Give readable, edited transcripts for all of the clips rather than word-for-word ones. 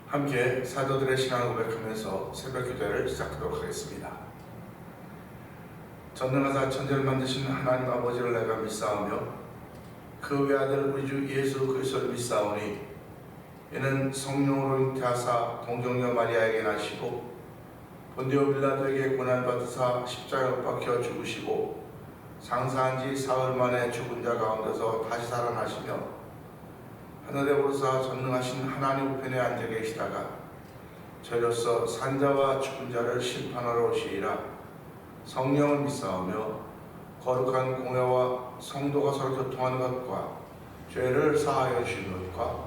함께 사도들의 신앙을 고백하면서 새벽 기도를 시작하도록 하겠습니다. 전능하사 천지를 만드신 하나님 아버지를 내가 믿사오며 그 외아들 우리 주 예수 그리스도를 믿사오니 이는 성령으로 잉태하사 동정녀 마리아에게 나시고 본디오 빌라도에게 고난받으사 십자가에 못 박혀 죽으시고 장사한 지 사흘 만에 죽은 자 가운데서 다시 살아나시며 하늘에 오르사 전능하신 하나님 우편에 앉아 계시다가 저로서 산자와 죽은 자를 심판하러 오시리라. 성령을 믿사오며 거룩한 공회와 성도가 서로 교통하는 것과 죄를 사하여 주시는 것과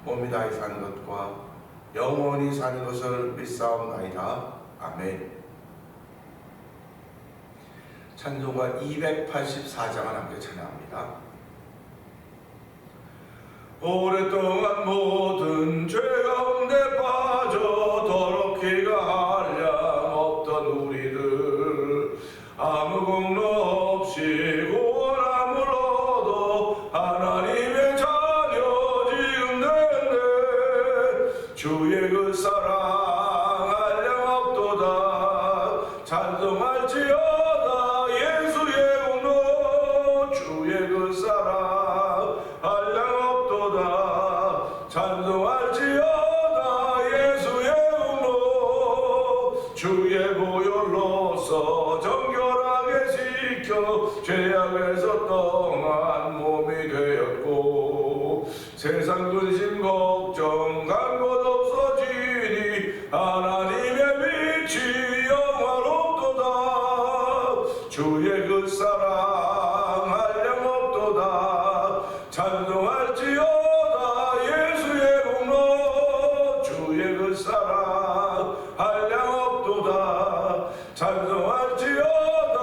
몸이 다히 사는 것과 영원히 사는 것을 믿사옵나이다. 아멘. 찬송가 284장을 함께 찬양합니다. 오랫동안 모든 죄 가운데 빠져 더럽기가 한량 없던 우리들 아무 공로 없이 구원함을 얻어 하나님의 자녀 지금 됐네. 주의 그 사랑 한량 없도다. 찬송할지어다 예수의 공로. 주의 그 사랑 한량 찬송할지어다 예수의 공로. 주의 보혈로서 정결하게 씻겨 죄악에서 떠난 몸이 되었고 세상 근심 걱정 간 것 없어지니 하나님의 빛이 영화롭도다. 주의 그 사랑 한량 없도다. 찬송할지어다 사랑 한량 없도다. 찬송할지어다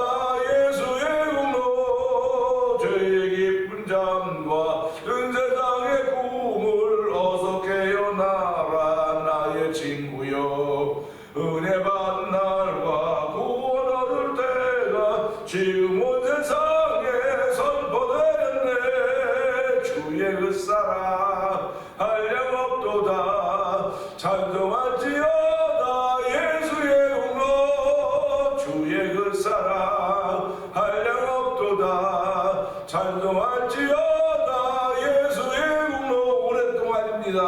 예수의 공로. 죄의 깊은 잠과 은 세상의 꿈을 어서 깨어나라 나의 친구여. 은혜 받은 날과 구원 얻을 때가 지금 온 세상에 선포되었네. 주의 그 사랑 한량 없도다. 찬송할지어다 예수의 공로. 주의 그 사랑 한량 없도다. 찬송할지어다 예수의 공로. 오랫동안입니다.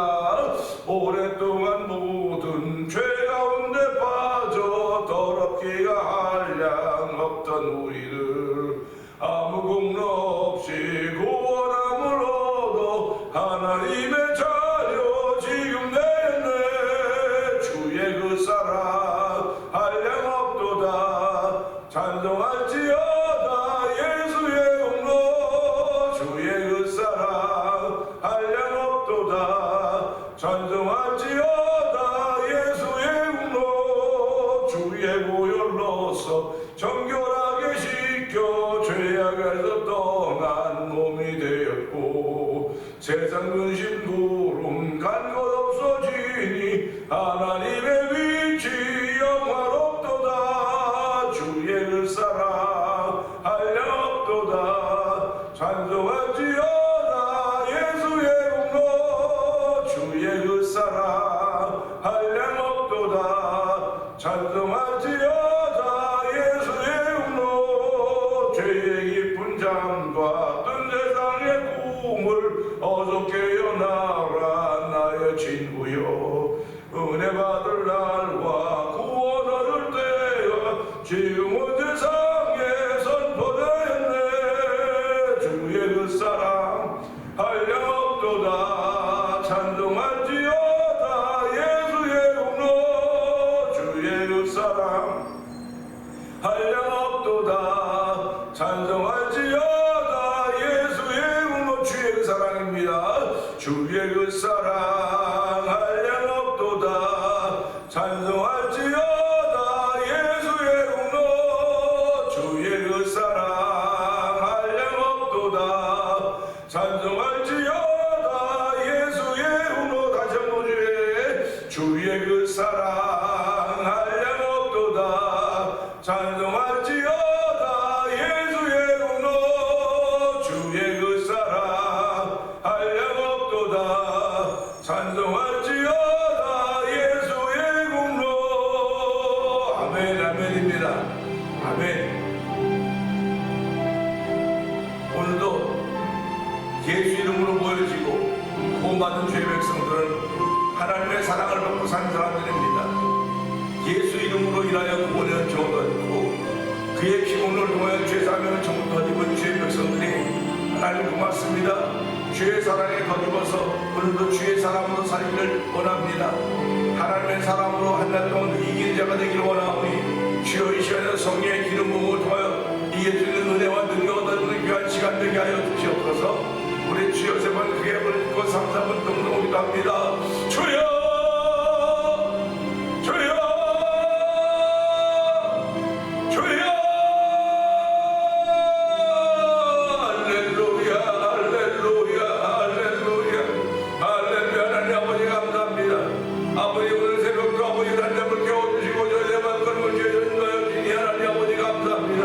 오랫동안 모든 죄 가운데 빠져 더럽기가 한량 없던 우리를 아무 공로 없이 구원함을 얻어 하나님의 자녀 지금 됐네. 주의 그 사랑 한량 없도다. 찬송할지어다 예수의 공로. 주의 그 사랑 한량 없도다. 찬송할지어다 예수의 공로. 주의 보혈로서 정결하게 씻겨 죄악에서 떠난 몸이 되었고 세상 근심 구름 간 것 없어지니 하나님의 빛이 영화롭도다. 주의 그 사랑 한량 없도다. 찬송할지어다 예수의 공로. 주의 그 사랑 한량 없도다. 찬송할지어다 예수의 공로. 죄의 깊은 잠과 뜬 세상의 꿈을 어서 깨어나라 나의 친구여. 은혜 받을 날과 구원 얻을 때가 지금 온 세상에 선포되었네. 주의 그 사랑 한량 없도다. 찬송할지어다 예수의 공로. 주의 그 사랑 한량 없도다. 찬송할지어다 예수의 공로. 주의 그 사랑입니다. 주의 그 사랑 한량 없도다. 찬송할지어다 예수의 공로. 주의 그 사랑 한량 없도다. 찬송할지어다 예수의 공로. 다시 한번 주의 그 사랑 한량 없도다. 찬송할지어다 예수의 공로. 주의 그 사랑 한량 없도다. 찬송할지어다 구원받은 주의 백성들은 하나님의 사랑을 받고 산 사람들입니다. 예수 이름으로 인하여 구원의 은총을 받고 그의 피공로를 통하여 죄사함을 정복하고 입은 주의 백성들이 하나님 고맙습니다. 주의 사랑에 덧입어서 오늘도 주의 사랑으로 살기를 원합니다. 하나님의 사랑으로 한 날 동안 이긴 자가 되기를 원하오니 주여 이 시간에 성령의 기름 부음을 통하여 이길 수 있는 은혜와 능력을 얻는 귀한 시간 되게 하여 주시옵소서. 우리 주여 세 번 크게 부르고 3-4분 동동하기도 합니다. 주여 주여 주여 할렐루야 할렐루야 할렐루야 할렐루야. 하나님 아버지 감사합니다. 아버지 오늘 새벽도 아버지 단잠을 깨워주시고 저희의 발걸음을 죄인하여 주니 하나님 아버지 감사합니다.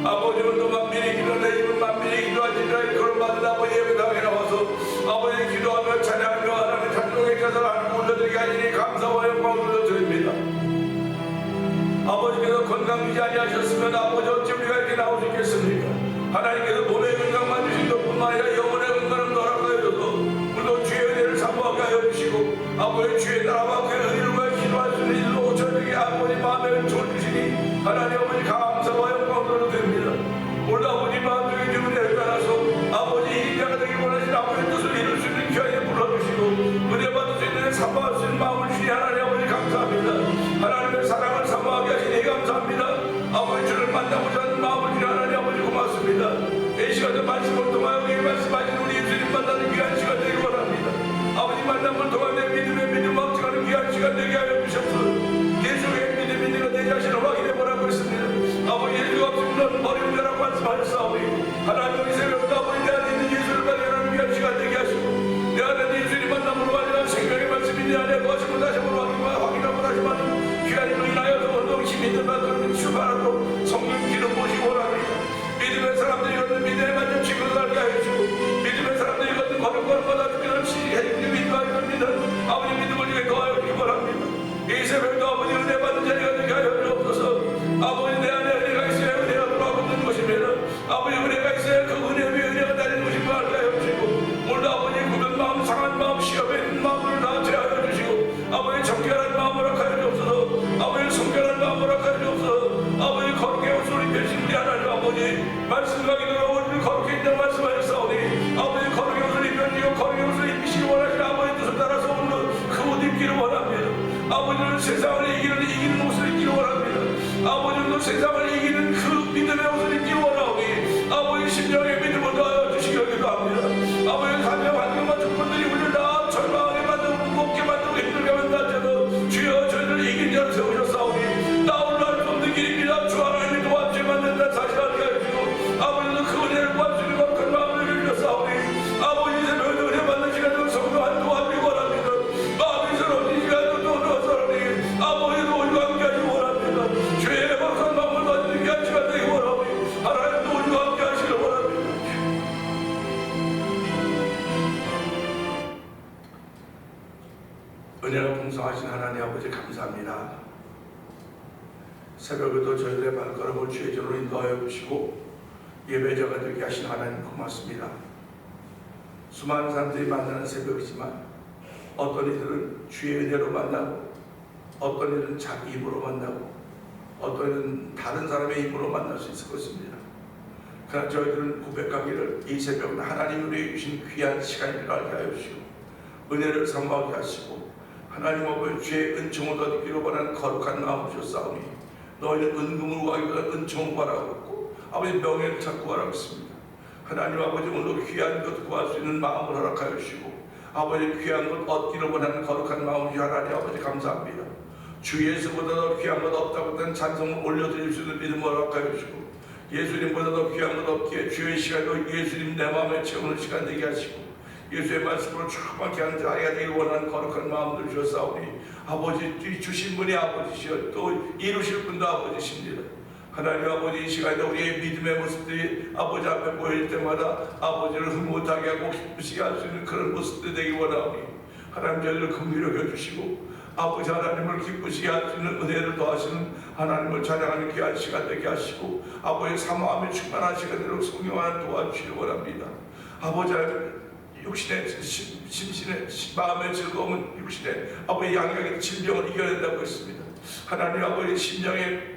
아버지 오늘도 만민이 기도내 입은 만민이 기도하시리라. 그런 받은 아버지 예배당에 나와서 아버지 기도하며 찬양하며 하나님 찬송의 자세를 하나님 올려드리게 하시니 감사와 영광을 올려드립니다. 아버지께서 건강 유지 아니하셨으면 아버지 어찌 우리가 이렇게 나올 수 있겠습니까? 하나님께서 몸의 건강만 주신 것뿐만 아니라 영혼의 건강을 허락하여 줘서 우리도 주의 은혜를 사모하게 하여 주시고 아버지 주의 나라와 그의 의를 위하여 기도할 수 있는 일로 저에게 아버지 마음의 은총을 주시니 하나님 아버지 감사와 영광을 올려드립니다. 오늘 아버지 마음속에 주는 은혜를 따라서 아버지 인자가 되기 원하신 아버지의 뜻을 이룰 수 있는 귀하에 불러주시고 은혜 받을 수 있는 사모할 수 있는 마음을 주시니 하나님 아버지 감사합니다. 하나님의 사랑을 사모하게 하시니 감사합니다. 아버지 주를 만나고자 하는 마음을 주니 하나님 아버지 고맙습니다. 이 시간에 말씀을 통하여 우리에게 말씀하신 우리 예수님 만나는 귀한 시간 되기 원합니다. 아버지 만남을 통하여 내 믿음의 믿음 확증하는 귀한 시간 되게 하여 주셔서 예수의 믿음이 내가 내 자신을 확인해보라고 했습니다. 아버지 예수가 없으면 어려운다라고 말씀하셨사오니 하나님 이 새벽도 아버지 내 안에 있는 예수를 발견하는 귀한 시간 되게 하시고 내 안에 예수님 만남으로 발견한 생명의 말씀이 내 안에 거하시고 다시 한번 확인하고 다시 말씀 귀한 일로 인하여서 오늘도 힘 있는 만큼 출발하고 성령 기름 보시고 원합니다. 믿음의 사람들이 이것은 믿음의 만점 지금도 알게 해주시고 믿음의 사람들이 이것은 걸음걸음마다 주기를 시해주기를 인도하여 믿는 아버지 믿음을 위해 더하여 주기 바랍니다. 이 새벽도 아버지 은혜 받는 자리가 되게 하여 주옵소서. 아버지 내 안에 은혜가 있어야 은혜가 돌아오고 있는 것이면 아버지 은혜가 있어야 그 은혜 위에 은혜가 달리는 것인 걸 알게 하여 주시고 오늘도 아버지 굳은 마음 상한 마음 시험에 있는 마음을 다 제하여 주시고 아버지 정결한 마음을 허락하여 주옵소서. 아버지 성결한 마음을 허락하여 주옵소서. 아버지 거룩의 옷을 입히신 우리 하나님 아버지 말씀과 기도로 우리를 거룩히 있다고 말씀하셨사오니 아버지 거룩의 옷을 입혀주시고 거룩의 옷을 입히시기 원하시는 아버지 뜻을 따라서 오늘 그 옷 입기를 원합니다. 아버지는 세상을 이기는 옷을 입기를 원합니다. 아버지는 세상을 이기는 그 믿음의 옷을 입기를 원하오니 아버지 심령의 믿음을 더하여 주시기를 기도합니다. 아버지 가정 환경과 조건들이 우리를 다 절망하게 만들고 무겁게 만들고 힘들게 만들어도 주여 저희를 이긴 자로 세우셨사오니 나 홀로 할 수 없는 길입니다. 주 하나님이 도와주셔야 만든다는 사실을 알게 해주시고 아버지는 그 은혜를 구할 수 있는 거룩한 마음을 주셨사오니 아버지 새벽에 은혜 받는 시간을 성도한 도와주기 원합니다. 마음이 서러운 이 시간을 도와주사오니 아버지도 우리와 함께 하시기 원합니다. 주의 거룩한 마음을 가지고 귀한 시간 되기 원하오니 하나님도 우리와 함께 하시기를 원합니다. 은혜가 풍성하신 하나님 아버지 감사합니다. 새벽에도 저희들의 발걸음을 주의 전으로 인도하여 주시고 예배자가 되게 하신 하나님 고맙습니다. 수많은 사람들이 만나는 새벽이지만 어떤 이들은 주의 은혜로 만나고 어떤 이들은 자기 힘으로 만나고 어떤 이들은 다른 사람의 힘으로 만날 수 있을 것입니다. 그러나 저희들은 고백하기를 이 새벽은 하나님 우리에게 주신 귀한 시간을 알게 하여 주시고 은혜를 사모하게 하시고 하나님 아버지 주의 은총을 얻기를 원하는 거룩한 마음을 주셨사오니 너희는 은금을 구하기보다 은총을 구하라고 했고 아버지 명예를 찾고 구하라고 했습니다. 하나님 아버지 오늘도 귀한 것 구할 수 있는 마음을 허락하여 주시고 아버지 귀한 것 얻기를 원하는 거룩한 마음을 주신 하나님 아버지 감사합니다. 주 예수보다 더 귀한 것 없다고 했던 찬송을 올려드릴 수 있는 믿음을 허락하여 주시고 예수님보다 더 귀한 것 없기에 주의 시간도 예수님 내 마음에 채우는 시간 되게 하시고 예수의 말씀으로 충만케 하는 자리가 되길 원하는 거룩한 마음들 주셨사오니 아버지 주신 분이 아버지시여 또 이루실 분도 아버지십니다. 하나님 아버지 이 시간에 우리의 믿음의 모습들이 아버지 앞에 보일 때마다 아버지를 흐뭇하게 하고 기쁘시게 할 수 있는 그런 모습들이 되길 원하오니 하나님 저희를 긍휼히 여겨주시고 아버지 하나님을 기쁘시게 할 수 있는 은혜를 더하시는 하나님을 찬양하는 귀한 시간 되게 하시고 아버지 사모함에 충만한 시간으로 성령 안에 도와주시기 원합니다. 아버지 육신의 심신의 마음의 즐거움은 육신의 아버지 양육의 질병을 이겨낸다고 했습니다. 하나님 아버지 심령의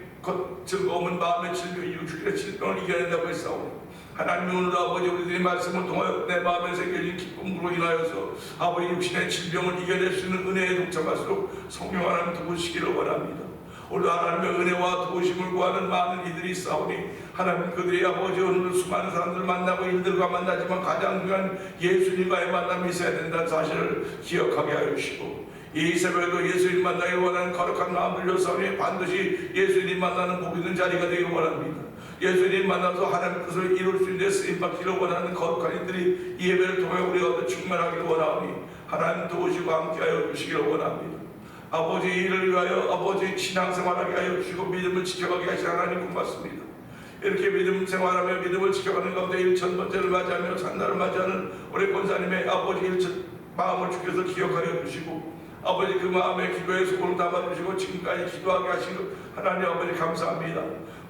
즐거움은 마음의 질병, 육신의 질병을 이겨낸다고 했사오니 하나님 오늘 아버지 우리들의 말씀을 통하여 내 마음에 새겨진 기쁨으로 인하여서 아버지 육신의 질병을 이겨낼 수 있는 은혜에 동참할수록 성령 하나님 도우시기를 원합니다. 오늘 하나님의 은혜와 도우심을 구하는 많은 이들이 있사오니 하나님 그들이 아버지 오늘 수많은 사람들 만나고 일들과 만나지만 가장 중요한 예수님과의 만남이 있어야 된다는 사실을 기억하게 하여 주시고 이 새벽에도 예수님 만나기 원하는 거룩한 마음을 열사오니 반드시 예수님 만나는 복 있는 자리가 되길 원합니다. 예수님 만나서 하나님 뜻을 이룰 수 있는 쓰임받기를 원하는 거룩한 이들이 이 예배를 통해 우리가 충만하기를 원하오니 하나님 도우시고 함께하여 주시기를 원합니다. 아버지 일을 위하여 아버지 신앙생활하게 하여 주시고 믿음을 지켜가게 하신 하나님 고맙습니다. 이렇게 믿음 생활하며 믿음을 지켜가는 가운데 1000번째를 맞이하며 찬날을 맞이하는 우리 권사님의 아버지 마음을 주께서 기억하여 주시고 아버지 그 마음에 기도의 소원을 담아주시고 지금까지 기도하게 하신 하나님 아버지 감사합니다.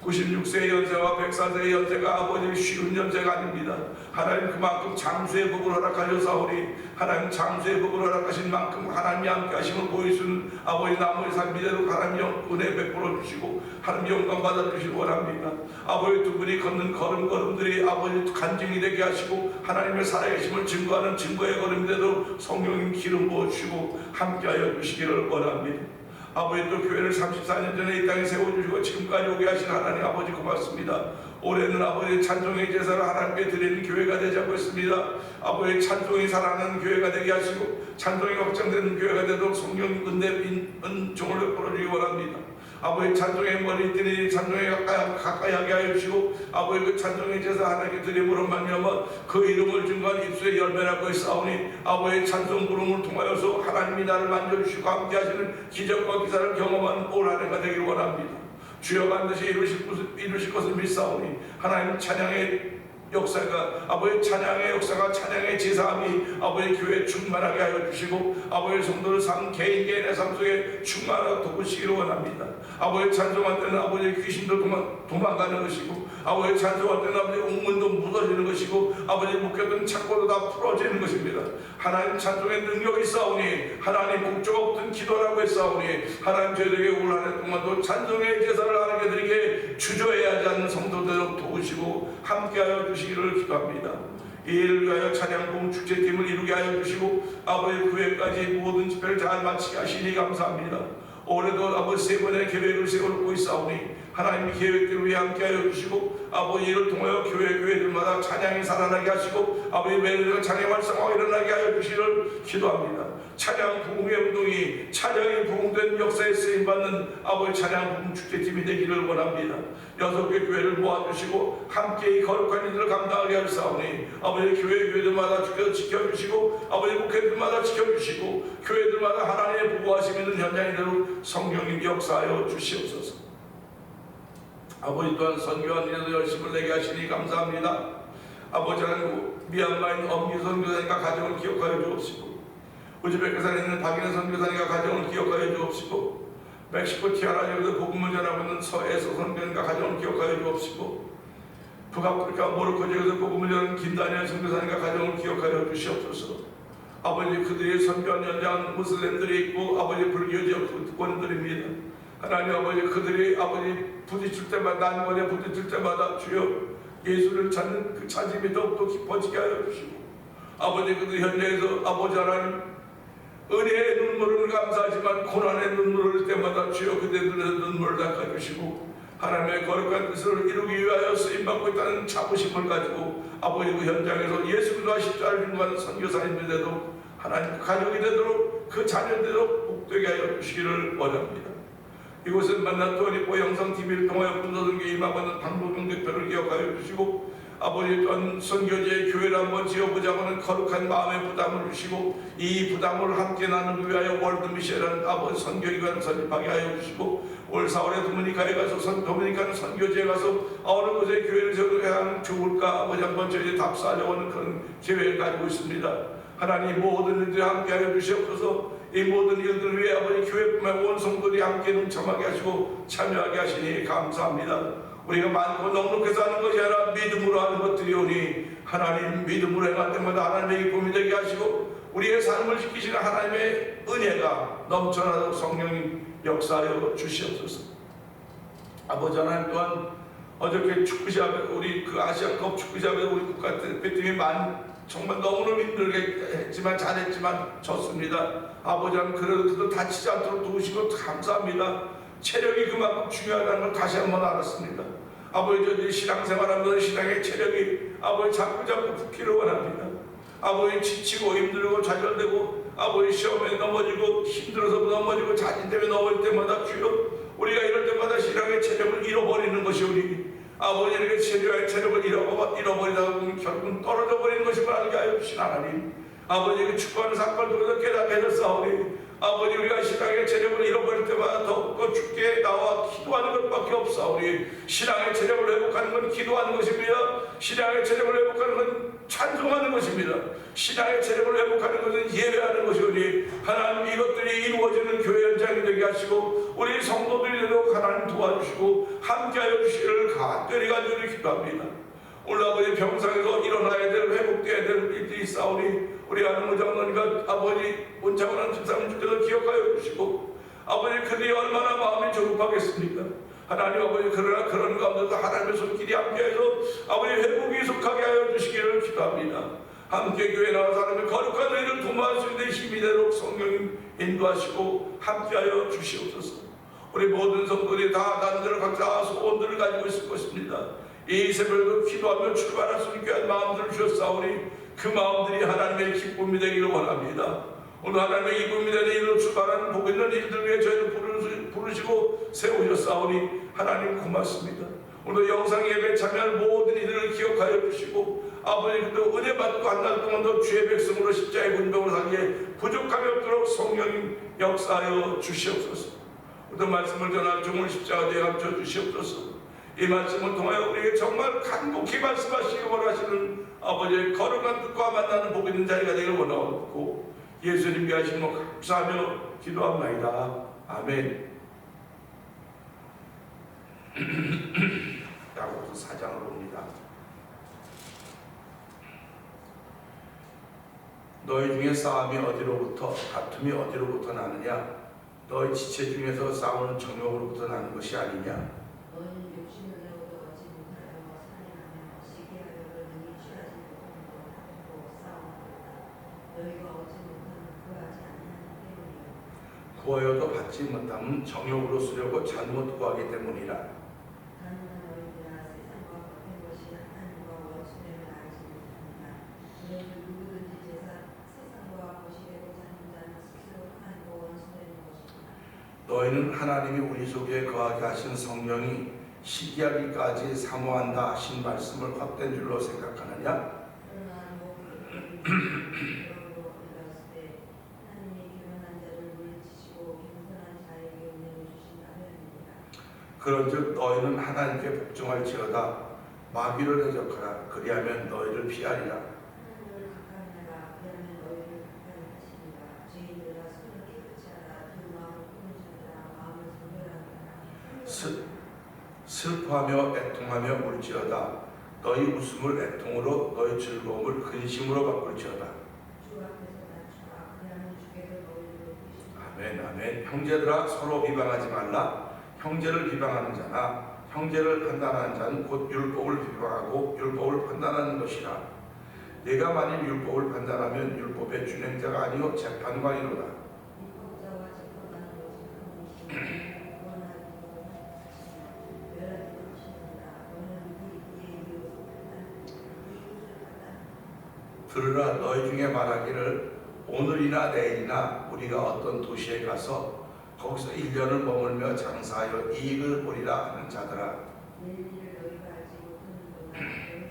96세의 연세와 104세의 연세가 아버지 쉬운 연세가 아닙니다. 하나님 그만큼 장수의 복을 허락하셔사오니 하나님 장수의 복을 허락하신 만큼 하나님이 함께 하심을 보여주는 아버지 나머지 삶이대로 하나님 은혜 베풀어 주시고 하나님 영광 받아 주시기 원합니다. 아버지 두 분이 걷는 걸음걸음들이 아버지 간증이 되게 하시고 하나님의 살아계심을 증거하는 증거의 걸음인데도 성령님 기름 부어주시고 함께하여 주시기를 원합니다. 아버지 또 교회를 34년 전에 이 땅에 세워주시고 지금까지 오게 하신 하나님 아버지 고맙습니다. 올해는 아버지 찬송의 제사를 하나님께 드리는 교회가 되자고 했습니다. 아버지 찬송이 살아나는 교회가 되게 하시고 찬송이 확장되는 교회가 되도록 성령 은혜 은총을 베풀어주기 원합니다. 아버지 찬송의 머리띠니 찬송에 가까이 하게 하여 주시고 아버지 그 찬송의 제사 하나님께 드림으로 말미암아 그 이름을 증거한 입술의 열매라고 했사오니 아버지 찬송 부름을 통하여서 하나님이 나를 만져주시고 함께 하시는 기적과 기사를 경험하는 올 한 해가 되기를 원합니다. 주여 반드시 이루실 것을 믿사오니 하나님 찬양의 역사가 아버지 찬양의 역사가 찬양의 제사함이 아버지 교회에 충만하게 하여 주시고 아버지 성도를 개인의 삶 속에 충만하게 도우시기를 원합니다. 아버지 찬송할 때는 아버지 귀신도 도망가는 것이고 아버지 찬송할 때는 아버지 웅문도 묻어지는 것이고 아버지 묶였던 착고도 다 풀어지는 것입니다. 하나님 찬송의 능력이 있사오니 하나님 목적 없던 기도라고 했사오니 하나님 저희들에게 올 한 해 동안도 찬송의 제사를 하나님께 드리게 주저해야 하지 않는 성도들 도우시고 함께하여 주시기를 기도합니다. 이 일을 위하여 찬양봉 축제팀을 이루게 하여 주시고 아버지 9회까지 모든 집회를 잘 마치게 하시니 감사합니다. 올해도 아버지 세 번의 계획을 세워놓고 있사오니 하나님의 계획들을 위해 함께하여 주시고 아버지 이를 통하여 교회들마다 찬양이 살아나게 하시고 아버지 매일가 찬양 활성화가 일어나게 하여 주시기를 기도합니다. 찬양 부흥의 운동이 찬양이 부흥된 역사에 쓰임받는 아버지 찬양 부흥 축제팀이 되기를 원합니다. 6개 교회를 모아주시고 함께 이 거룩한 일을 감당하게 하시사오니 아버지 교회들마다 지켜주시고 아버지 목회들마다 지켜주시고 교회들마다 하나님의 보호하심 있는 현장이대로 성령님 역사하여 주시옵소서. 아버지 또한 선교한 일에도 열심을 내게 하시니 감사합니다. 아버지 하나님 미얀마에 있는 엄기 선교사님과 가정을 기억하여 주옵시고 우즈베키스탄에 있는 박인혜 선교사님과 가정을 기억하여 주옵시고 멕시코 티아라주에서 복음을 전하고 있는 서에서 선교사님과 가정을 기억하여 주옵시고 북아프리카 모로코 지역에서 복음을 전하는 김다니엘 선교사님과 가정을 기억하여 주시옵소서. 아버지 그들이 선교한 현장 무슬림들이 있고 아버지 불교 지역 특권들입니다. 하나님 아버지 그들이 아버지 부딪힐 때마다 난관에 부딪힐 때마다 주여 예수를 찾는 그 찾음이 더욱더 깊어지게 하여 주시고 아버지 그들 현장에서 아버지 하나님 은혜의 눈물을 감사하지만 고난의 눈물을 흘릴 때마다 주여 그들의 눈물을 닦아주시고 하나님의 거룩한 뜻을 이루기 위하여 쓰임받고 있다는 자부심을 가지고 아버지 그 현장에서 예수 그리스도와 십자가를 증거하는 선교사님이 되도록 하나님 가족이 되도록 그 자녀되도록 복되게 하여 주시기를 원합니다. 이곳은 만나토니 보영상TV를 통하여 군사선교 임하고는 방도경 대표를 기억하여 주시고 아버지 또한 선교제의 교회를 한번 지어보자고 하는 거룩한 마음의 부담을 주시고 이 부담을 함께 나누기 위하여 월드미션이라는 아버지 선교기관을 설립하게 하여 주시고 올 4월에 도미니카에 가서 도미니카는 선교제에 가서 어느 곳에 교회를 세우게 하면 좋을까 아버지 한번 저희에 답사하려고 하는 그런 계획을 가지고 있습니다. 하나님 모든 일들이 함께 하여 주시옵소서. 이 모든 일들을 위해 아버지 교회뿐만 온 성도들이 함께 동참하게 하시고 참여하게 하시니 감사합니다. 우리가 많고 넉넉해서 하는 것이 아니라 믿음으로 하는 것들이오니 하나님 믿음으로 행할 때마다 하나님의 기쁨이 되게 하시고 우리의 삶을 지키시는 하나님의 은혜가 넘쳐나도록 성령님 역사하여 주시옵소서. 아버지 하나님 또한 어저께 축구시합에 우리 그 아시아컵 축구시합에 우리 국가대표팀이 정말 너무너무 힘들게 했지만 잘했지만 졌습니다. 아버지 하나님 그래도 다치지 않도록 도우시고 감사합니다. 체력이 그만큼 중요하다는 걸 다시 한번 알았습니다. 아버지 저희 신앙생활하면서 신앙의 체력이 아버지 자꾸 붙기를 원합니다. 아버지 지치고 힘들고 좌절되고 아버지 시험에 넘어지고 힘들어서 넘어지고 자진 때문에 넘어질 때마다 주여 우리가 이럴 때마다 신앙의 체력을 잃어버리는 것이 우리 아버지에게 체력을 잃어버리다 보면 결국은 떨어져 버리는 것임을 알게 하여 주신 하나님, 아버지에게 축구하는 사건을 통해서 깨닫게 아버지 우리가 신앙의 체력을 잃어버릴 때마다 더욱더 주께 나와 기도하는 것밖에 없사오니 신앙의 체력을 회복하는 건 기도하는 것입니다. 신앙의 체력을 회복하는 건 찬송하는 것입니다. 신앙의 체력을 회복하는 것은 예배하는 것이오니 하나님 이것들이 이루어지는 교회 현장이 되게 하시고 우리 성도들이 되도록 하나님 도와주시고 함께하여 주시기를 간절히 기도합니다. 오늘 아버지 병상에서 일어나야 될 회복되어야 될 일들이 있사오니 우리 안무 장로님과 아버지 원창원한 집사님 주께서 기억하여 주시고 아버지 그들이 얼마나 마음이 조급하겠습니까? 하나님 아버지 그러나 그런 가운데서 하나님의 손길이 함께해서 아버지 회복이 속하게 하여 주시기를 기도합니다. 함께 교회 나와서 하나님의 거룩한 의를 도모할 수 있는 힘이 되도록 성령님 인도하시고 함께하여 주시옵소서. 우리 모든 성도들이 다 나름대로 각자 소원들을 가지고 있을 것입니다. 이 새벽에도 기도하며 출발할 수 있게 한 마음들을 주셨사오니 그 마음들이 하나님의 기쁨이 되기를 원합니다. 오늘 하나님의 기쁨이 되는 일로 출발하는 복 있는 일들 위해 저희를 부르시고 세우셨사오니 하나님 고맙습니다. 오늘 영상 예배에 참여할 모든 이들을 기억하여 주시고 아버지 그도 은혜 받고 한 달 동안 더 주의 백성으로 십자의 군병을 하기에 부족함이 없도록 성령님 역사하여 주시옵소서. 어떤 말씀을 전할 종을 십자가에 감춰 주시옵소서. 이 말씀을 통하여 우리에게 정말 간곡히 말씀하시기 원하시는 아버지의 거룩한 뜻과 만나는 복 있는 자리가 되기를 원하옵고 예수님께 하신 것 감사하며 기도합나이다. 아멘. 야고보서 4장으로 옵니다. 너희 중에 싸움이 어디로부터 다툼이 어디로부터 나느냐? 너희 지체 중에서 싸우는 정욕으로부터 나는 것이 아니냐? 너희는 욕심을 내어도 얻지 못하여 살인하며 시기하여 능히 취하지 못함으로 다투고 싸우는도다. 너희가 얻지 못하면 구하지 아니하는 때문이요 구하여도 받지 못하면 정욕으로 쓰려고 잘못 구하기 때문이라. 다만 너희들아 세상과 겉의 것이 하나님과 원수됨을 알지 못하느냐. 너희들 누구든지 세상과 것이 되고자 하는 자는 스스로 하나님과 원수되는 것이구나. 너희는 하나님이 우리 속에 거하게 하신 성령이 시기하기까지 사모한다 하신 말씀을 헛된 줄로 생각하느냐? 그러나 너희로 올랐을 때 하나님이 교만한 자를 물리치시고 겸손한 자에게 은혜를 주신다 하였느니라. 그런즉 너희는 하나님께 복종할지어다. 마귀를 대적하라. 그리하면 너희를 피하리라. 하나님을 가까이 하라. 그러면 너희를 가까이 하시리라. 죄인들아 손을 깨끗이 하라. 두 마음을 품으신 자라. 마음을 정결하게 하라. 슬퍼하며 애통하며 울지어다. 너희 웃음을 애통으로 너희 즐거움을 근심으로 바꿀지어다. 주 앞에서 낮추라. 그러면 주께서 너희를 높이시리라. 아멘 아멘. 형제들아 서로 비방하지 말라. 형제를 비방하는 자나 형제를 판단하는 자는 곧 율법을 비방하고 율법을 판단하는 것이라. 내가 만일 율법을 판단하면 율법의 준행자가 아니요 재판관이로다. 율법자와 재판관은 오직 한 분이시니 구원하기도 멸하기도 하시느니라. 너는 네 이웃을 판단하라. 들으라. 너희 중에 말하기를 오늘이나 내일이나 우리가 어떤 도시에 가서 거기서 1년을 머물며 장사하여 이익을 보리라 하는 자들아. 내일 일을 너희가 알지 못하는 동안 너희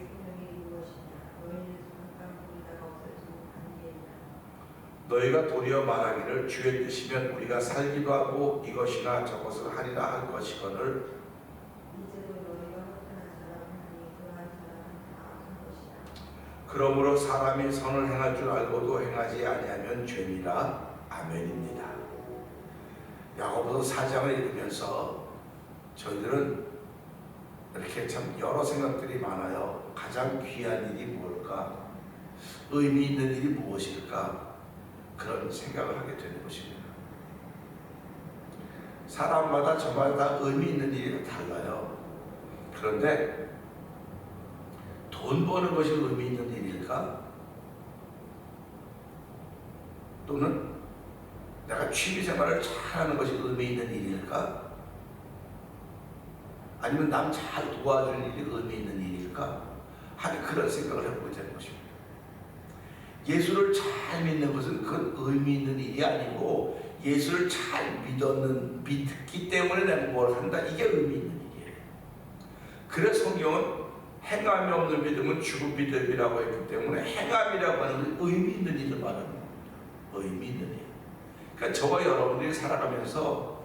생명이 무엇이냐. 너희는 잠깐 보이다가 없어지는 관계이다. 너희가 도리어 말하기를 주의 뜻이면 우리가 살기도 하고 이것이나 저것을 하리라 할 것이거늘 이제도 너희가 허탄한 사람은 하니 그러한 사람은 다 악한 것이다. 그러므로 사람이 선을 행할 줄 알고도 행하지 아니하면 죄니라. 아멘입니다. 야고보서 4장을 읽으면서 저희들은 이렇게 참 여러 생각들이 많아요. 가장 귀한 일이 뭘까? 뭘까? 의미 있는 일이 무엇일까? 그런 생각을 하게 되는 것입니다. 사람마다 저마다 의미 있는 일이 달라요. 그런데 돈 버는 것이 의미 있는 일일까? 또는 내가 취미생활을 잘하는 것이 의미 있는 일일까? 아니면 남 잘 도와주는 일이 의미 있는 일일까? 하는 그런 생각을 해보게 되는 것입니다. 예수를 잘 믿는 것은 그건 의미 있는 일이 아니고 예수를 잘 믿기 때문에 내가 뭘 한다, 이게 의미 있는 일이에요. 그래서 성경은 행함이 없는 믿음은 죽은 믿음이라고 했기 때문에 행함이라고 하는 건 의미 있는 일을 말하는 겁니다. 의미 있는 일. 그러니까 저와 여러분들이 살아가면서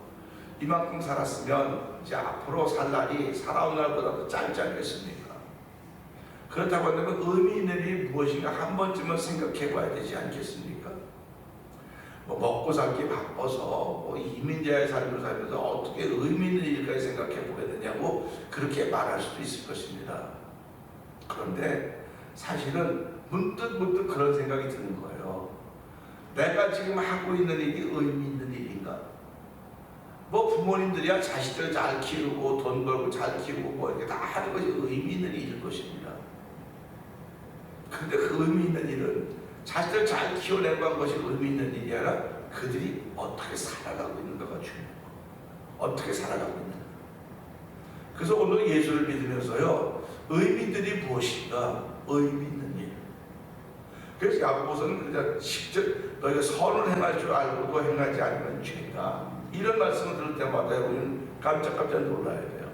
이만큼 살았으면 이제 앞으로 살 날이 살아온 날보다 더 짧지 않겠습니까? 그렇다고 한다면 의미 있는 일이 무엇인가 한 번쯤은 생각해 봐야 되지 않겠습니까? 뭐 먹고 살기 바빠서 뭐 이민자의 삶을 살면서 어떻게 의미 있는 일까지 생각해 보겠느냐고 그렇게 말할 수도 있을 것입니다. 그런데 사실은 문득 그런 생각이 드는 거예요. 내가 지금 하고 있는 일이 의미 있는 일인가? 뭐 부모님들이야 자식들 잘 키우고 돈 벌고 잘 키우고 뭐 이렇게 다 하는 것이 의미 있는 일일 것입니다. 근데 그 의미 있는 일은 자식들 잘 키워내고 한 것이 의미 있는 일이 아니라 그들이 어떻게 살아가고 있는가가 중요해요. 어떻게 살아가고 있는가. 그래서 오늘 예수를 믿으면서요, 의미들이 무엇인가? 의미 있는 일. 그래서 야고보서는 그냥 10절 너희가 선을 행할 줄 알고도 행하지 않으면 죄다. 이런 말씀을 들을 때마다 우리는 깜짝깜짝 놀라야 돼요.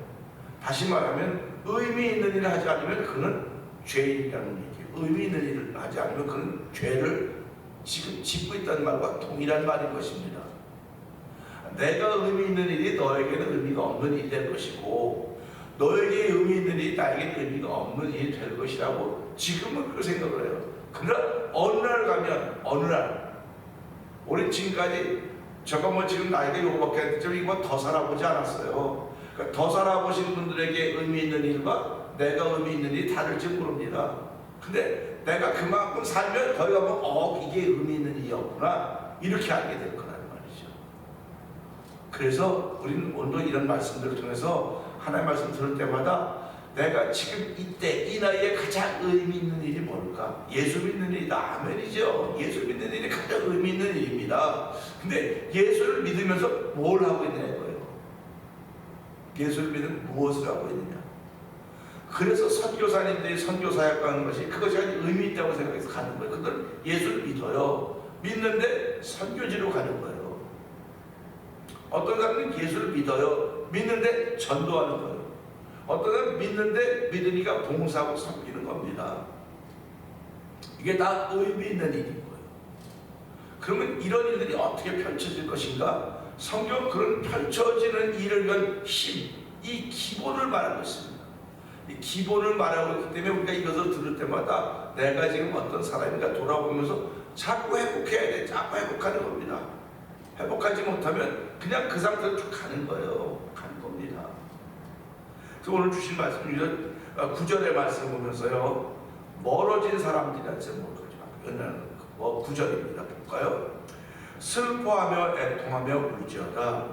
다시 말하면 의미 있는 일을 하지 않으면 그는 죄인이라는 얘기예요. 의미 있는 일을 하지 않으면 그는 죄를 지금 짓고 있다는 말과 동일한 말인 것입니다. 내가 의미 있는 일이 너에게는 의미가 없는 일이 될 것이고 너에게 의미 있는 일이 나에게 의미가 없는 일이 될 것이라고 지금은 그렇게 생각을 해요. 그러나 어느 날 가면 어느 날 우리 지금까지 저가 뭐 지금 나이가 요거밖에 안 됐지만 이거 더 살아보지 않았어요. 그러니까 더 살아보신 분들에게 의미 있는 일과 내가 의미 있는 일이 다를지 모릅니다. 근데 내가 그만큼 살면 거기 가면 이게 의미 있는 일이었구나 이렇게 알게 될 거라는 말이죠. 그래서 우리는 오늘 이런 말씀들을 통해서 하나님의 말씀 들을 때마다 내가 지금 이때 이 나이에 가장 의미 있는 일이 뭘까? 예수 믿는 일이다. 아멘이죠. 예수 믿는 일이 가장 의미 있는 일입니다. 근데 예수를 믿으면서 뭘 하고 있느냐고요. 예수를 믿으면 무엇을 하고 있느냐. 그래서 선교사님들이 선교사역 가는 것이 그것이 아주 의미 있다고 생각해서 가는 거예요. 그들 예수를 믿어요. 믿는데 선교지로 가는 거예요. 어떤 사람은 예수를 믿어요. 믿는데 전도하는 거예요. 어떤 사람은 믿는데 믿으니까 봉사하고 섬기는 겁니다. 이게 다 의미 있는 일인 거예요. 그러면 이런 일들이 어떻게 펼쳐질 것인가? 성경 그런 펼쳐지는 일을 위한 힘, 이 기본을 말하고 있습니다. 이 기본을 말하고 있기 때문에 우리가 이것을 들을 때마다 내가 지금 어떤 사람인가 돌아보면서 자꾸 회복해야 돼. 자꾸 회복하는 겁니다. 회복하지 못하면 그냥 그 상태로 쭉 가는 거예요. 가는 겁니다. 그래서 오늘 주신 말씀, 9절의 말씀 보면서요, 멀어진 사람들이란 뭐 9절입니다. 볼까요? 슬퍼하며 애통하며 울지어다.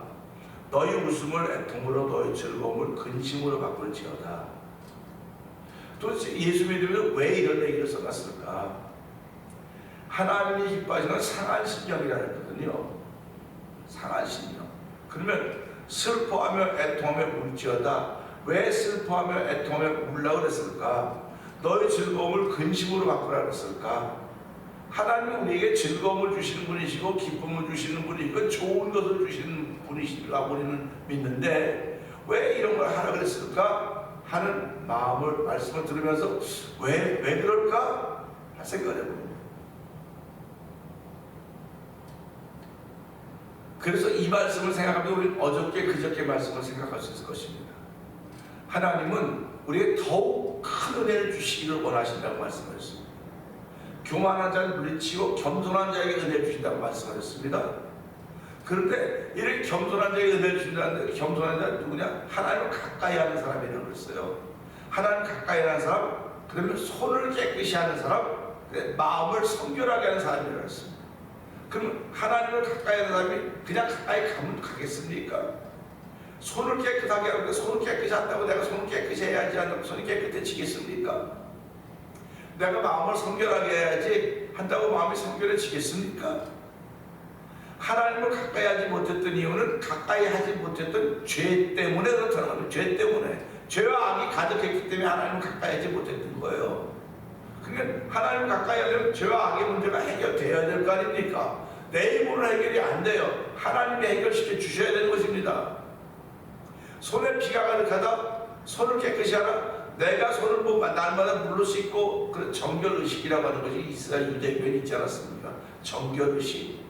너희 웃음을 애통으로 너희 즐거움을 근심으로 바꿀지어다. 도대체 예수 믿으면 왜 이런 얘기를 써놨을까? 하나님이 기뻐하시는 상한 심령이라 했거든요. 상한 심령. 그러면 슬퍼하며 애통하며 울지어다. 왜 슬퍼하며 애통하며 울라 그랬을까? 너의 즐거움을 근심으로 바꾸라 그랬을까? 하나님은 우리에게 즐거움을 주시는 분이시고 기쁨을 주시는 분이고 좋은 것을 주시는 분이시라고 우리는 믿는데 왜 이런 걸 하라 그랬을까? 하는 마음을 말씀을 들으면서 왜 그럴까? 생각을 해봅니다. 그래서 이 말씀을 생각하면 우리는 어저께 그저께 말씀을 생각할 수 있을 것입니다. 하나님은 우리에게 더욱 큰 은혜를 주시기를 원하신다고 말씀하셨습니다. 교만한 자를 물리치고 겸손한 자에게 은혜를 주신다고 말씀하셨습니다. 그런데 이렇게 겸손한 자에게 은혜를 주신다는데 겸손한 자는 누구냐? 하나님을 가까이 하는 사람이라고 그랬어요. 하나님 가까이 하는 사람, 그러면 손을 깨끗이 하는 사람, 마음을 성결하게 하는 사람이라고 했습니다. 그럼 하나님을 가까이 하는 사람이 그냥 가까이 가면 가겠습니까? 손을 깨끗하게 하는데 손을 깨끗이 한다고 내가 손을 깨끗이 해야지 않고 손이 깨끗해지겠습니까? 내가 마음을 성결하게 해야지 한다고 마음이 성결해지겠습니까? 하나님을 가까이 하지 못했던 이유는 가까이 하지 못했던 죄 때문에 그렇다는 겁니다. 죄 때문에. 죄와 악이 가득했기 때문에 하나님을 가까이 하지 못했던 거예요. 그러니까 하나님을 가까이 하려면 죄와 악의 문제가 해결되어야 될 거 아닙니까? 내 힘으로 해결이 안 돼요. 하나님이 해결시켜 주셔야 되는 것입니다. 손에 피가 가득하다, 손을 깨끗이 하라. 내가 손을 날마다 물로 씻고, 그런 정결의식이라고 하는 것이 이스라엘 유대교에 있지 않았습니까? 정결의식.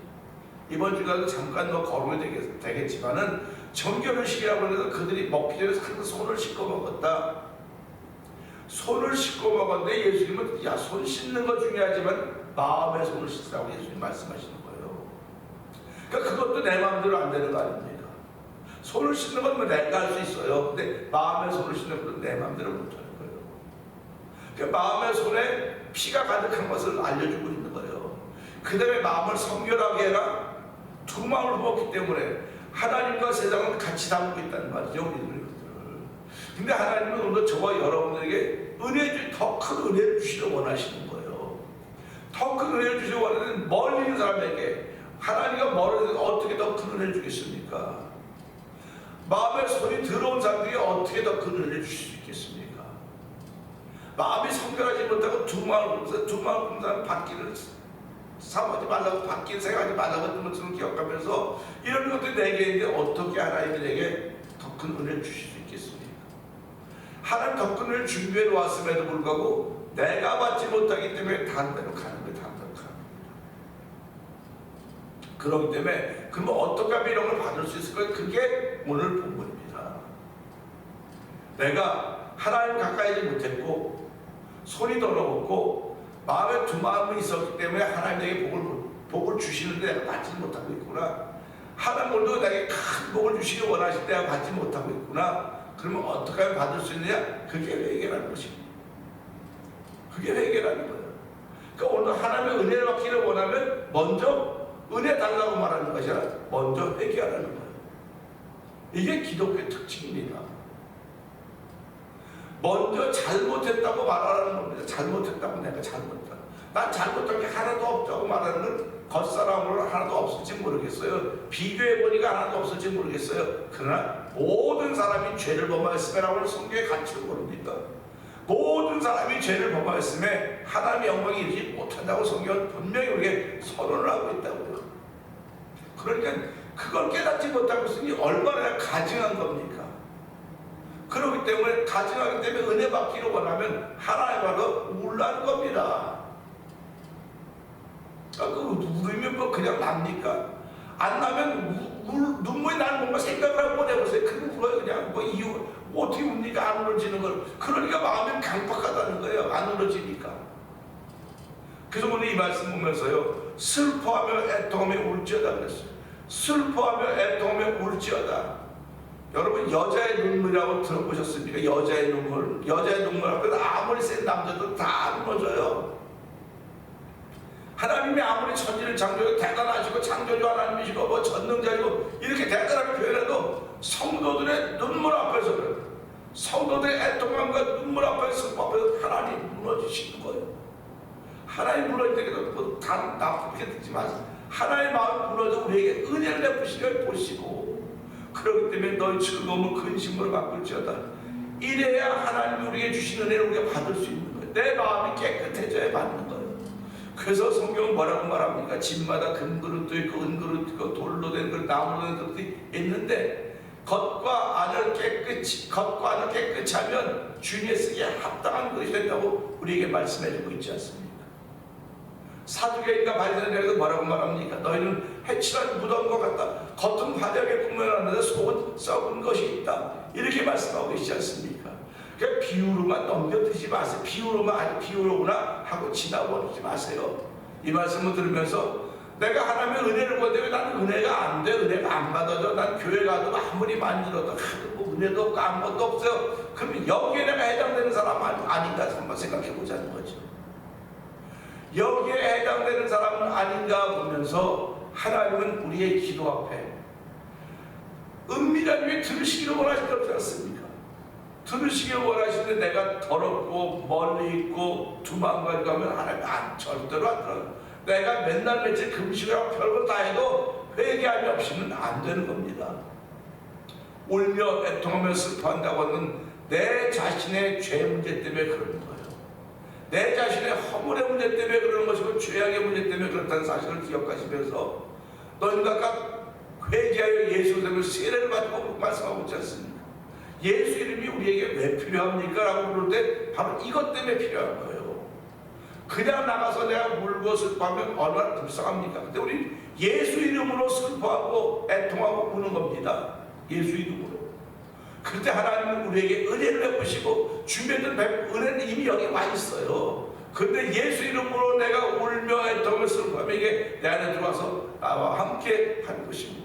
이번 주간도 잠깐 거론이 되겠지만은 정결의식이라고 해서 그들이 먹기 전에 항상 손을 씻고 먹었다. 손을 씻고 먹었는데 예수님은 야, 손 씻는 거 중요하지만 마음의 손을 씻으라고 예수님 말씀하시는 거예요. 그러니까 그것도 내 마음대로 안 되는 거 아닙니까? 손을 씻는 건 내가 할 수 있어요. 근데 마음의 손을 씻는 건 내 마음대로 못 하는 거예요. 그러니까 마음의 손에 피가 가득한 것을 알려주고 있는 거예요. 그 다음에 마음을 성결하게 해라. 두 마음을 먹기 때문에 하나님과 세상은 같이 담고 있다는 말이죠. 우리들을. 근데 하나님은 오늘 저와 여러분들에게 더 큰 은혜를 주시려 원하시는 거예요. 더 큰 은혜를 주시려 원하는 멀리 있는 사람에게 하나님과 멀리 어떻게 더 큰 은혜를 주겠습니까? 마음에 손이 들어온 사람들이 어떻게 더 큰 은혜를 주실 수 있겠습니까? 마음이 성결하지 못하고 두 마음을 굽는 사람 받기를 삼하지 말라고, 받기를 생각하지 말라고 하는 것을 기억하면서 이런 것들이 내게 있는데 어떻게 하나님이 내게 더 큰 은혜를 주실 수 있겠습니까? 하나님 더 큰 은혜를 준비해 놓았음에도 불구하고 내가 받지 못하기 때문에 다른 데로 가는 거예요. 다른 데로 가는 거예요. 그렇기 때문에 그러면 어떻게 하면 이런 걸 받을 수 있을까요? 그게 오늘 본문입니다. 내가 하나님 가까이 하지 못했고 손이 더러웠고 마음에 두 마음이 있었기 때문에 하나님에게 복을 주시는데 내가 받지 못하고 있구나. 하나님 오늘도 내게 큰 복을 주시기 원하실 때 내가 받지 못하고 있구나. 그러면 어떻게 하면 받을 수 있느냐? 그게 회개라는 것입니다. 그게 회개라는 거예요. 그러니까 오늘 하나님의 은혜를 받기를 원하면 먼저 은혜 달라고 말하는 것이 아니라 먼저 회개하라는 거예요. 이게 기독교의 특징입니다. 먼저 잘못했다고 말하라는 겁니다. 잘못했다고 내가 잘못했다. 난 잘못한 게 하나도 없다고 말하는 건 겉사람으로 하나도 없을지 모르겠어요. 비교해보니까 하나도 없을지 모르겠어요. 그러나 모든 사람이 죄를 범하였음에라고 성경에 같이 모릅니까? 모든 사람이 죄를 범하였음에 하나님의 영광이 이르지 못한다고 성경은 분명히 우리에게 선언을 하고 있다고요. 그러니까 그걸 깨닫지 못하고 있으니 얼마나 가증한 겁니까? 그렇기 때문에 가증하기 때문에 은혜 받기를 원하면 하나님과도 울라는 겁니다. 그 울으면 뭐 그냥 납니까? 안 나면 눈물이 나는 뭔가 생각을 한번 해보세요. 그게 울어요. 그냥 뭐 이유 어떻게 웁니까? 안 울어지는 걸. 그러니까 마음이 강팍하다는 거예요. 안 울어지니까. 그래서 오늘 이 말씀 보면서요, 슬퍼하며 애통하며 울지어다 그랬어요. 슬퍼하며 애통하며 울지어다. 여러분 여자의 눈물이라고 들어보셨습니까? 여자의 눈물. 여자의 눈물 앞에서 아무리 센 남자도 다 무너져요. 하나님이 아무리 천지를 창조해 대단하시고 창조주 하나님이시고 뭐 전능자이고 이렇게 대단하게 표현해도 성도들의 눈물 앞에서 그래요. 성도들의 애통함과 눈물 앞에서 슬픔 앞에서 하나님 무너지시는 거예요. 하나님 무너질 때도 뭐 다 나쁘게 듣지 마세요. 하나님의 마음이 무너져 우리에게 은혜를 베푸시길 보시고 그렇기 때문에 너희 즐거움을 근심으로 바꿀지어다. 이래야 하나님이 우리에게 주신 은혜를 우리가 받을 수 있는 거예요. 내 마음이 깨끗해져야 받는 거예요. 그래서 성경은 뭐라고 말합니까? 집마다 금그릇도 있고 은그릇도 있고 돌로 된 그릇, 나무로 된 그릇이 있는데 겉과 안을 깨끗이 하면 주님의 쓰기에 합당한 그릇이 된다고 우리에게 말씀해주고 있지 않습니까? 사두개인과 바리새인들에게도 뭐라고 말합니까? 너희는 해칠한 무덤과 같다. 겉은 화려하게 꾸며놨는데 속은 썩은 것이 있다. 이렇게 말씀하고 계시지 않습니까? 그러니까 비유로만 넘겨드지 마세요. 비유로만 아주 비유로구나 하고 지나버리지 마세요. 이 말씀을 들으면서 내가 하나님의 은혜를 보는데 왜 나는 은혜가 안 돼? 은혜가 안 받아져. 난 교회 가도 아무리 만들어도 뭐 은혜도 없고 아무것도 없어요. 그럼 여기에 내가 해당되는 사람 아닌가 한번 생각해 보자는 거죠. 여기에 해당되는 사람은 아닌가 보면서 하나님은 우리의 기도 앞에 은밀한 위에 들으시기를 원하시지 않습니까? 들으시기를 원하시는데 내가 더럽고 멀리 있고 두만가지 가면 하나님 절대로 안 들어요. 내가 맨날 며칠 금식하고 별거 다 해도 회개함이 없이는 안 되는 겁니다. 울며 애통하며 슬퍼한다고 하는 내 자신의 죄 문제 때문에 그러는 거예요. 내 자신의 허물의 문제 때문에 그러는 것이고 죄악의 문제 때문에 그렇다는 사실을 기억하시면서 너희는 각각 회개하여 예수 이름으로 세례를 받고 말씀하고 있지 않습니까? 예수 이름이 우리에게 왜 필요합니까? 라고 물을 때 바로 이것 때문에 필요한 거예요. 그냥 나가서 내가 울고 슬퍼하면 얼마나 불쌍합니까? 근데 우리 예수 이름으로 슬퍼하고 애통하고 우는 겁니다. 예수 이름으로. 그때 하나님은 우리에게 은혜를 베푸시고 주변들 은혜는 이미 여기 와 있어요. 근데 예수 이름으로 내가 울며 애통하며 슬퍼하며 이게 내 안에 들어와서 나와 함께 하는 것입니다.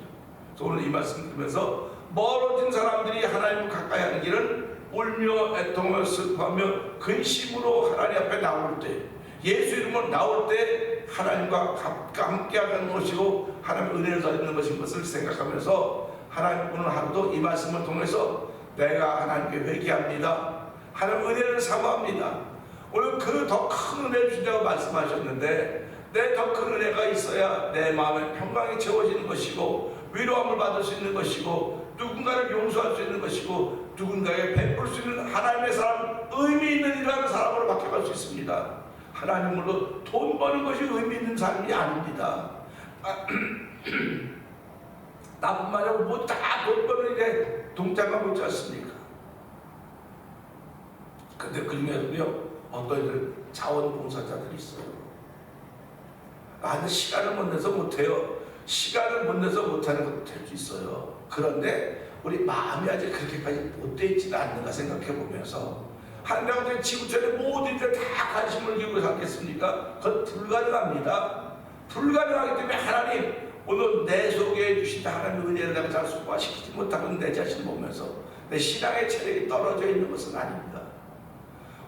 그래서 오늘 이 말씀 들으면서 멀어진 사람들이 하나님을 가까이 하는 길은 울며 애통하며 슬퍼하며 근심으로 하나님 앞에 나올 때, 예수 이름으로 나올 때 하나님과 함께 하는 것이고 하나님의 은혜를 받는 것인 것을 생각하면서 하나님 오늘 하루도 이 말씀을 통해서 내가 하나님께 회개합니다. 하나님 은혜를 사모합니다. 오늘 그 더 큰 은혜를 주신다고 말씀하셨는데 내 더 큰 은혜가 있어야 내 마음의 평강이 채워지는 것이고 위로함을 받을 수 있는 것이고 누군가를 용서할 수 있는 것이고 누군가에게 베풀 수 있는 하나님의 사람, 의미 있는 일을 하는 사람으로 바뀌어갈 수 있습니다. 하나님으로 돈 버는 것이 의미 있는 삶이 아닙니다. 나뿐만 아니고 뭐 다 돈 버는 일에 동참하고 있지 않습니까? 근데 그 중에서도요 어떤 이들 자원봉사자들이 있어요. 근데 시간을 못 내서 못해요. 시간을 못 내서 못하는 것도 될 수 있어요. 그런데 우리 마음이 아직 그렇게까지 못돼 있지는 않는가 생각해 보면서 하나님한테 지구촌의 모든 일에 다 관심을 기울여 살겠습니까? 그건 불가능합니다. 불가능하기 때문에 하나님 오늘 내 속에 주신 하나님의 은혜를 내가 잘 소화시키지 못하고 내 자신을 보면서 내 신앙의 체력이 떨어져 있는 것은 아닙니다.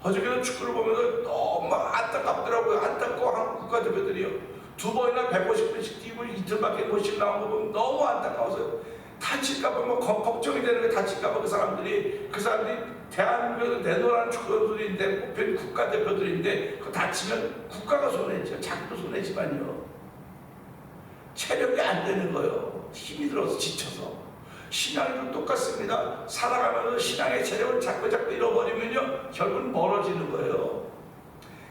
어저께는 축구를 보면서 너무 안타깝더라고요. 안타까워 한국 국가대표들이요. 2번이나 150분씩 뛰고 이틀밖에 못 쉬고 나온 거 보면 너무 안타까워서 다칠까봐 뭐 걱정이 되는 게 다칠까봐 그 사람들이 대한민국에서 내놓으라는 축구선수들인데 뽑힌 국가대표들인데 그 다치면 국가가 손해지요. 자기도 손해지만요. 체력이 안 되는 거예요. 힘이 들어서 지쳐서. 신앙도 똑같습니다. 살아가면서 신앙의 체력을 자꾸 잃어버리면요 결국은 멀어지는 거예요.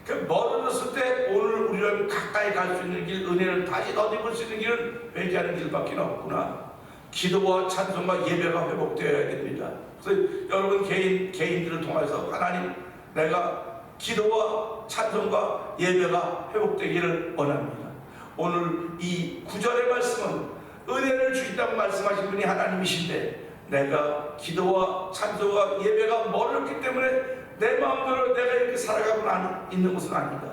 그 멀어졌을 때 오늘 우리는 가까이 갈 수 있는 길, 은혜를 다시 덧입을 수 있는 길은 회개하는 길밖에 없구나. 기도와 찬송과 예배가 회복되어야 됩니다. 그래서 여러분 개인들을 통해서 하나님 내가 기도와 찬송과 예배가 회복되기를 원합니다. 오늘 이 9절의 말씀은 은혜를 주신다고 말씀하신 분이 하나님이신데 내가 기도와 찬송과 예배가 멀었기 때문에 내 마음대로 내가 이렇게 살아가고 있는 것은 아니다.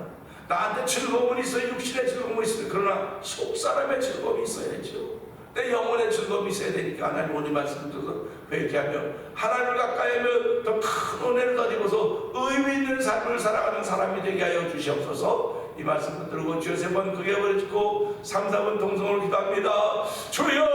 나한테 즐거움은 있어요. 육신의 즐거움은 있어요. 그러나 속사람의 즐거움이 있어야죠. 내 영혼의 즐거움이 있어야 되니까 하나님 오늘 말씀을 들어서 회개하며 하나님을 가까이하며 더 큰 은혜를 덧입어서 의미 있는 삶을 살아가는 사람이 되게 하여 주시옵소서. 이 말씀을 들고 주여 3번 크게 버리고 3, 4번 동성으로 기도합니다. 주여